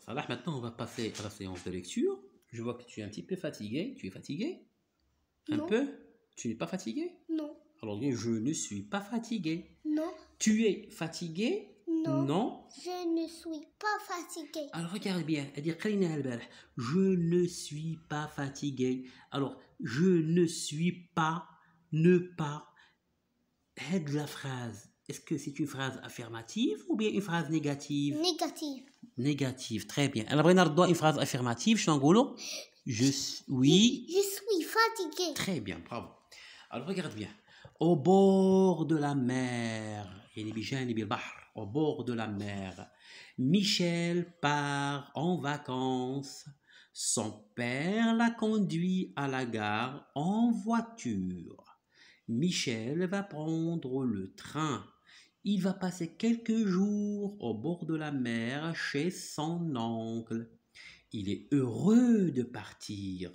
Salah, maintenant on va passer à la séance de lecture. Je vois que tu es un petit peu fatigué. Tu es fatigué? Un Non. peu? Tu n'es pas fatigué? Non. Alors dis, je ne suis pas fatigué. Non. Tu es fatigué? Non. Non. Je ne suis pas fatigué. Alors regarde bien, je ne suis pas fatigué. Alors, je ne suis pas, ne pas. Aide la phrase. Est-ce que c'est une phrase affirmative ou bien une phrase négative? Négatif. Négative, très bien. Alors, on a une phrase affirmative, oui. Je suis fatigué. Très bien, bravo. Alors, regarde bien. Au bord de la mer, au bord de la mer, Michel part en vacances. Son père l'a conduit à la gare en voiture. Michel va prendre le train. Il va passer quelques jours au bord de la mer chez son oncle. Il est heureux de partir.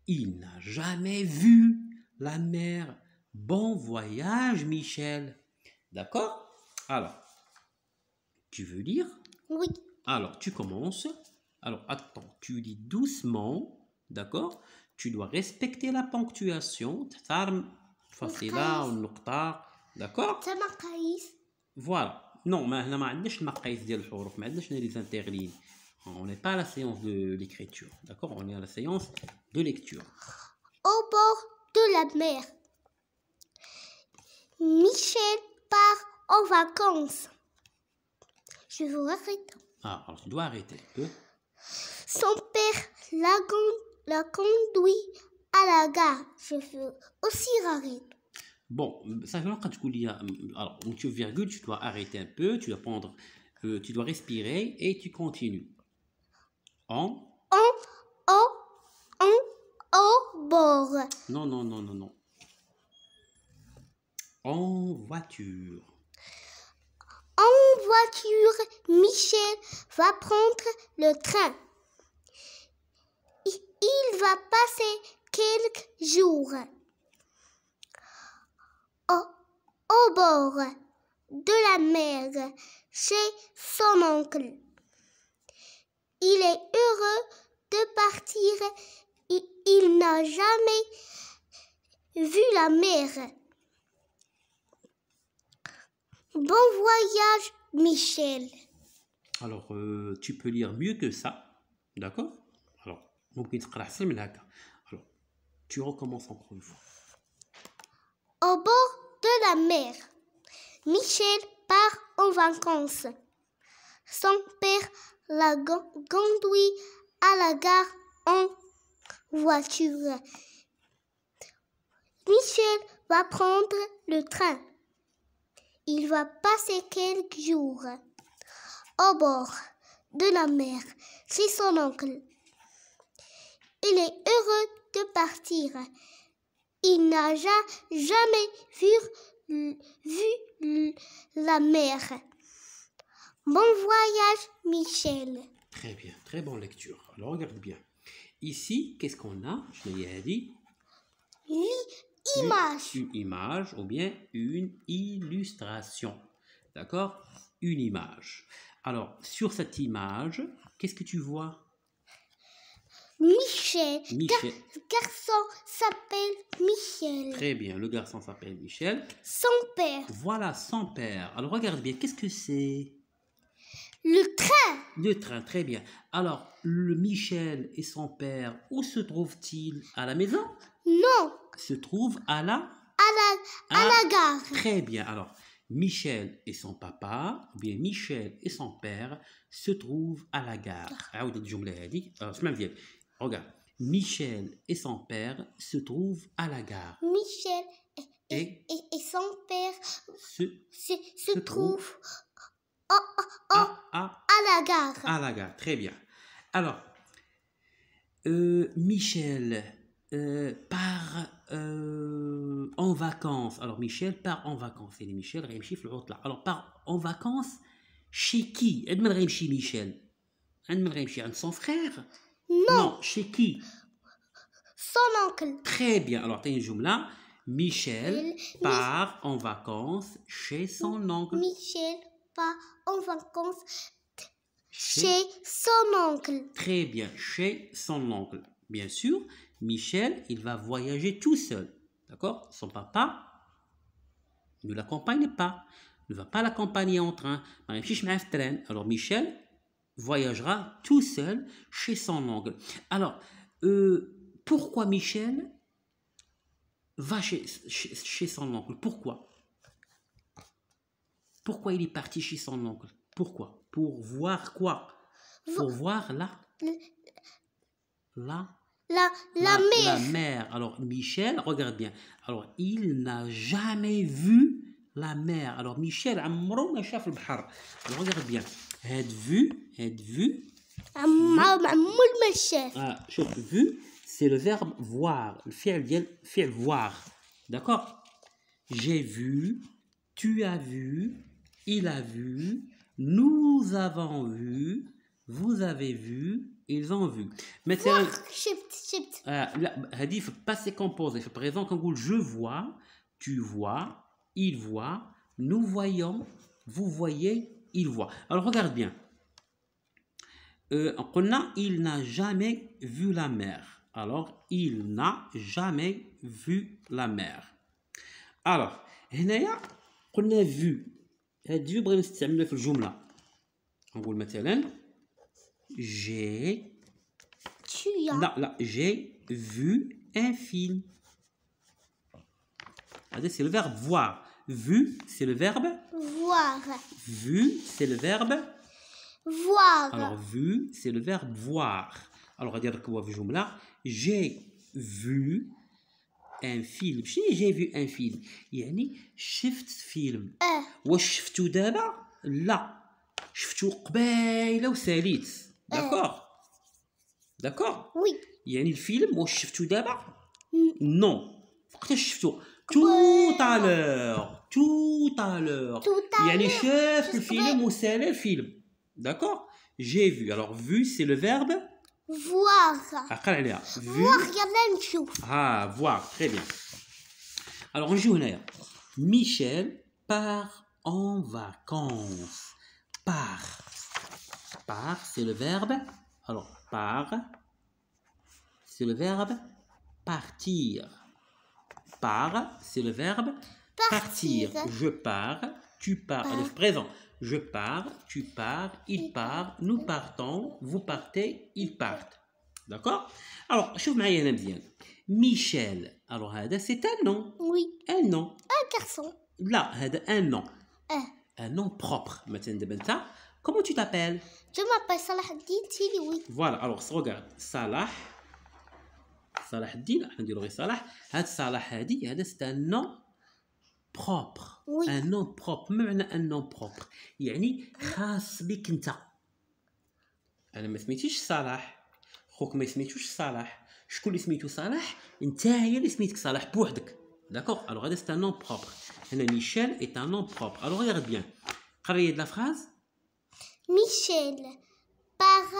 Il n'a jamais vu la mer. Bon voyage, Michel. D'accord? Alors, tu veux lire? Oui. Alors, tu commences. Alors, attends, tu lis doucement. D'accord? Tu dois respecter la ponctuation. فصيلة والنقطة. D'accord? Ça مقاييس. Voilà. Non, ما هنا ما عندناش المقاييس ديال الحروف، ما عندناش les interlignes. On n'est pas à la séance de l'écriture. D'accord? On est à la séance de lecture. Au bord de la mer, Michel part en vacances. Je vous arrête. Ah, alors tu dois arrêter un peu. Son père l'a conduit à la gare. Je veux aussi arrêter. Bon, ça veut dire quand alors, tu virgule, tu dois arrêter un peu, tu dois prendre, tu dois respirer et tu continues. Au bord. Non, non, non, non, non. En voiture. En voiture, Michel va prendre le train. Il va passer quelques jours au bord de la mer chez son oncle. Il est heureux de partir. Il n'a jamais vu la mer. Bon voyage, Michel. Alors, tu peux lire mieux que ça. D'accord? Alors, tu recommences encore une fois. Au bord de la mer, Michel part en vacances. Son père l'a conduit à la gare en voiture. Michel va prendre le train. Il va passer quelques jours au bord de la mer chez son oncle. Il est heureux de partir. Il n'a jamais vu la mer. Bon voyage, Michel. Très bien, très bonne lecture. Alors, regarde bien. Ici, qu'est-ce qu'on a? Je l'ai dit. Image. Une image ou bien une illustration. D'accord? Une image. Alors, sur cette image, qu'est-ce que tu vois? Michel. Michel. Le garçon s'appelle Michel. Très bien, le garçon s'appelle Michel. Son père. Voilà, son père. Alors, regarde bien, qu'est-ce que c'est? Le train. Le train, très bien. Alors, le Michel et son père, où se trouvent-ils? À la maison? Non. Se trouvent à la gare. Très bien. Alors, Michel et son papa, ou bien Michel et son père, se trouvent à la gare. Regarde. Michel et son père se trouvent à la gare. Michel et son père se trouvent à la gare. À la gare, très bien. Alors, Michel part en vacances. Alors, Michel part en vacances. Et Michel, alors, part en vacances chez qui? Michel. Son frère? Non, chez qui? Son oncle. Très bien. Alors, tu as une jumla. Michel part en vacances chez son oncle. Michel part en vacances chez son oncle. Très bien, chez son oncle. Bien sûr, Michel, il va voyager tout seul. D'accord? Son papa ne l'accompagne pas. Ne va pas l'accompagner en train. Alors Michel voyagera tout seul chez son oncle. Alors, pourquoi Michel va chez son oncle? Pourquoi? Pourquoi il est parti chez son oncle? Pourquoi? Pour voir quoi? Pour voir la mer. mer. Alors, Michel, regarde bien. Alors, il n'a jamais vu la mer. Alors, Michel, عمره ما شاف البحر. Alors, regarde bien. هاد vu. عمول ما شاف. Ah, شوف, vu, c'est le verbe voir. الفعل ديال فعل voir. D'accord? J'ai vu, tu as vu, il a vu, nous avons vu, vous avez vu, ils ont vu. مثلا شفت. لا هذه في passé composé. في présent كنقول je vois, tu vois, il voit, nous voyons, vous voyez, il voit. Alors regarde bien. قلنا il n'a jamais vu la mer. Alors il n'a jamais vu la mer. Alors هنايا قلنا vu. هاد vu بغينا نستعملها في الجملة. نقول مثلا j'ai Tu as. لا j'ai vu un film. C'est le verbe voir. Vu, c'est le verbe Voir. vu, c'est le verbe. Voir. Alors, vu, c'est le verbe voir. Alors, dire que j'ai vu un film. J'ai vu un film. يعني شفت فيلم. واش شفتو دابا؟ لا. شفتو قبيله وساليت. D'accord? D'accord? Oui. يعني الفيلم واش شفتو دابا؟ Non. وقتاش شفتو؟ Tout à l'heure. Tout à l'heure. يعني شاف الفيلم وسالى الفيلم. D'accord? J'ai vu. Alors, vu, c'est le verbe voir. Vu. voir, يلا نشوف. Ah, voir. Très bien. Alors, on joue هنايا. Michel part en vacances. Part. Part, c'est le verbe. Alors, part, c'est le verbe partir. Part, c'est le verbe partir. Je pars, tu pars. Le présent. Je pars, tu pars, il part, nous partons, vous partez, ils partent. D'accord? Alors, شوف معايا هنا مزيان. Michel. Alors, هذا c'est un nom. Oui. Un nom. Un garçon. لا, هذا un nom. Un nom propre. مثلا دابا انت, comment tu t'appelles? Je m'appelle Salah Eddin Tiloui. Voilà, alors regarde. Salah Eddin, احنا نديرو غير صلاح. هاد صلاح هادي, هذا c'est un nom propre. Oui. Un nom propre. ما معنى un nom propre؟ يعني خاص بك انت. انا ما سميتيش صلاح, خوك ما سميتوش صلاح. شكون اللي سميتو صلاح؟ انت هي اللي سميتك صلاح بوحدك. D'accord? Alors هذا c'est un nom propre. هنا Michel est un nom propre. Alors regarde bien. قري de la phrase. Michel part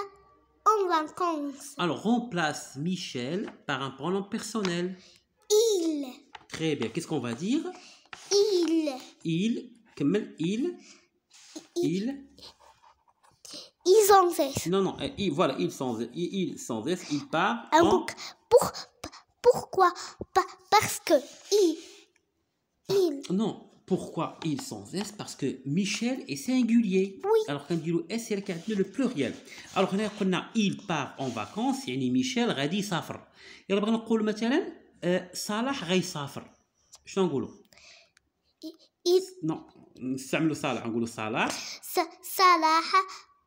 en vacances. Alors remplace Michel par un pronom personnel. Il. Très bien. Qu'est-ce qu'on va dire? Il. كمل. Il. Ils ont fait. Non, voilà, il sans S, il part. Pourquoi? Parce que il. Non, pourquoi il sans S? Parce que Michel est singulier. Oui. Alors quand il dit S, c'est le pluriel. Alors on a il part en vacances, يعني Michel غادي يسافر. يلا بغينا نقول مثلا صلاح غيسافر. شنو نقولوا؟ Non, نستعملوا صلاح, نقولوا صلاح. صلاح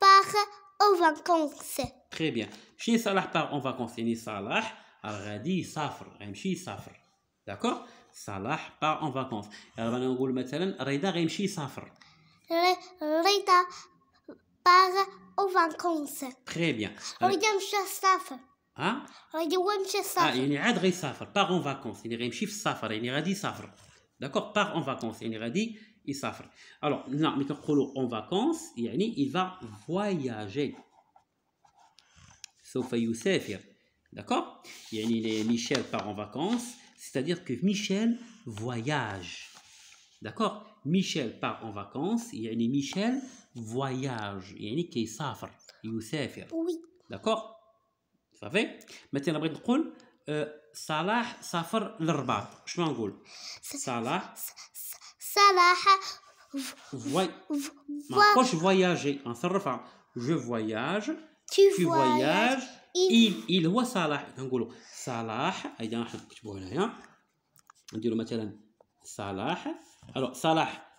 part en vacances. Très bien. شنو صلاح part en vacances? يعني صلاح غادي يسافر, غيمشي يسافر. D'accord? صلاح part en vacances. يلا بغينا نقول مثلا رضا غيمشي يسافر. رضا part en vacances. Très bien. رضا مشى يسافر. ها؟ رضا مشى يسافر. يعني عاد غيسافر. part en vacances. يعني غيمشي في السفر, يعني غادي يسافر. D'accord? Part en vacances. يعني غادي يسافر. Alors, non, mais كنقولوا en vacances, يعني il va voyager. سوف يسافر. D'accord? يعني Michel part en vacances, c'est-à-dire que Michel voyage. d'accord. Michel part en vacances يعني Michel voyage يعني كيسافر يسافر Oui. d'accord. صافي. مثلا بغيت نقول صلاح سافر للرباط شنو نقول صلاح Salah فواي ما va. نقولش فواياجي نصرفها جو فواياج Tu tu voyages. voyages Il il هو صلاح كنقولوا صلاح هيدا راح نكتبوه هنايا نديروا مثلا صلاح الوغ صلاح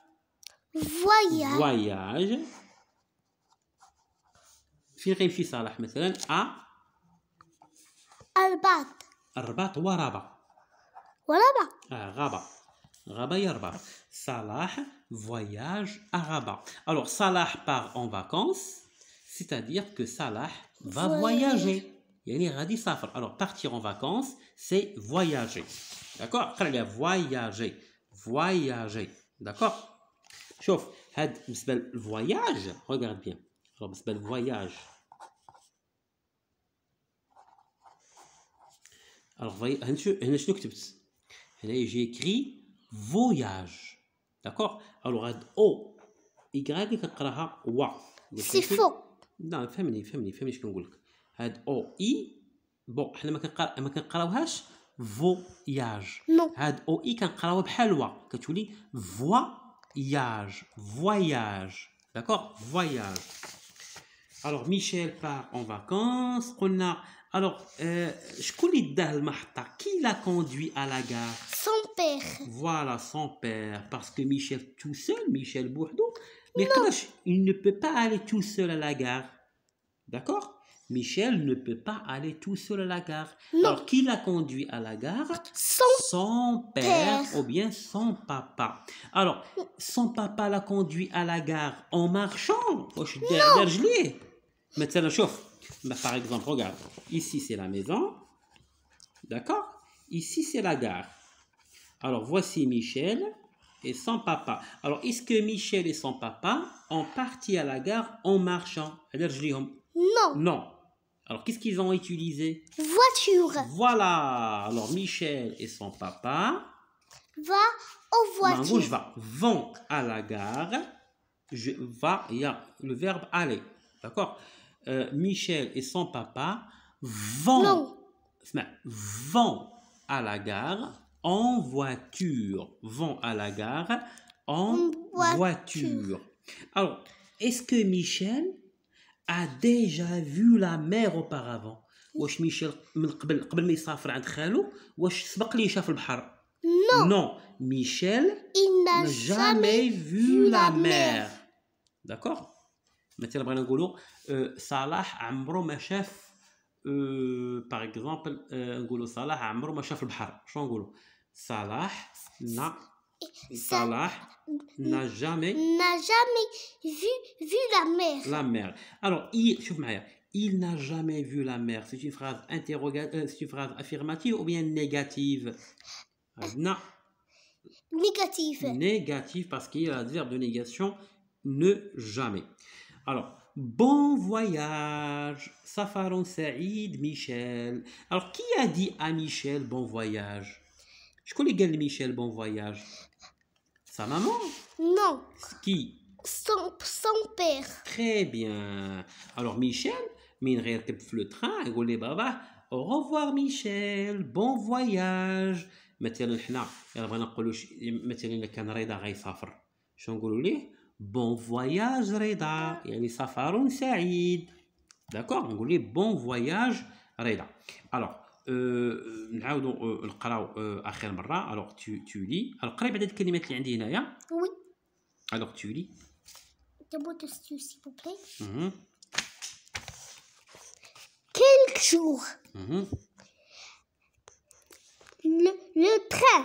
voyage. فواياج فين غيمشي صلاح مثلا Albat. الرباط هو رابا Voilà. غابة غابة يا رباط صلاح voyage à Rabat. Alors Salah part en vacances c'est-à-dire que Salah va voyager يعني غادي يسافر. Alors partir en vacances c'est voyager d'accord. قرا عليها voyager voyager d'accord. شوف هاد بالنسبة للفواياج regarde bien. Alors بالنسبة للفواياج alors هنا شنو كتبت هنا j'ai écrit voyage d'accord. alors هاد او يكغادي كنقراها وا C'est faux. لا فهمني اش كنقول لك. هاد او اي بون حنا ما كنقراوهاش فوياج. Non. هاد او اي كنقراوها بحال وا كتولي فواياج فواياج d'accord voyage. alors Michel part en vacances قلنا alors شكون اللي داه المحطة qui l'a conduit à la gare Son père. voilà son père parce que Michel tout seul Michel بوحدو ما يقدرش il ne peut pas aller tout seul à la gare d'accord. Michel ne peut pas aller tout seul à la gare. Non. alors qui l'a conduit à la gare son père ou bien son papa. alors son papa l'a conduit à la gare en marchant واش دار رجليه مثلا شوف par exemple regarde ici c'est la maison d'accord ici c'est la gare. alors voici Michel et son papa. alors est-ce que Michel et son papa ont parti à la gare en marchant على رجليهم Non. non. alors qu'est-ce qu'ils ont utilisé Voiture. voilà. alors Michel et son papa Va aux ما نقولش voitures. va vont à la gare va il y a le verbe aller d'accord. Michel et son papa vont Non. vont à la gare en voiture vont à la gare en voiture. alors est-ce que Michel a déjà vu la mer auparavant واش ميشيل من قبل ما يسافر عند خالو واش سبق ليه شاف البحر non. Michel Il n'a n'a jamais vu la mer d'accord. مثلا بغينا نقولوا صلاح عمرو ما شاف باغ اكزومبل نقولوا صلاح عمرو ما شاف البحر شنو نقولوا صلاح n'a jamais N'a jamais vu la mer. la mer. alors il شوف معايا il n'a jamais vu la mer c'est une phrase c'est une phrase affirmative ou bien négative. عندنا Négative. négatif parce qu'il y a le verbe de négation ne jamais. alors bon voyage safaron saïd Michel. alors qui a dit à Michel bon voyage شكون اللي قال لميشيل bon voyage sa maman Non. qui Son père. très bien. alors Michel من غير يركب في لو تران يقول لي بابا au revoir Michel bon voyage. مثلا حنا الا بغينا نقولوا مثلا الا كان رضا غيسافر شنو نقولوا ليه بون فواياج رضا يعني سفر سعيد داكوغ نقول ليه بون فواياج رضا. الوغ نعاودوا نقراو اخر مره. الوغ tu lis. الوغ قري بعد هاد الكلمات اللي عندي هنايا. Oui. الوغ tu lis. S'il vous plaît. Quelques jours. Le train.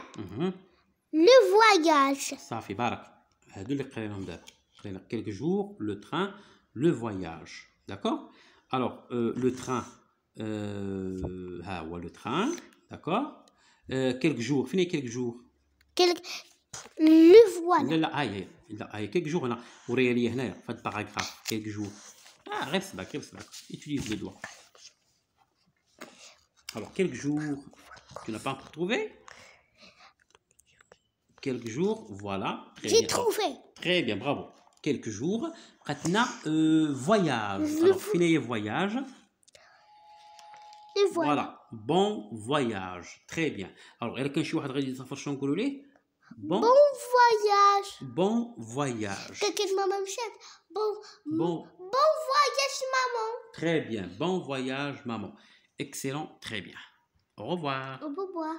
Le voyage. صافي بارك. هادو اللي قريناهم دابا. قرينا quelques jours le train le voyage d'accord. alors le train ها هو le train d'accord. quelques jours فين quelques jours le voilà. لا هاي quelques jours هنا وريها لي هنايا في هاد الباراغراف quelques jours غير سبعك utilise les doigts. alors quelques jours tu n'as pas encore trouvé quelques jours, voilà. Très J'ai bien. trouvé. Très bien, bravo. Quelques jours. Maintenant, voyage. Le Alors, finir voyage. Et voilà. Voilà. Bon voyage. Très bien. Alors, إلا كان شي واحد غادي يسافر شنو نقولوا ليه؟ Bon voyage. Bon voyage. Quelqu'un maman mchette. Bon. Bon voyage, maman. Très bien. Bon voyage, maman. Excellent. Très bien. Au revoir. Au revoir.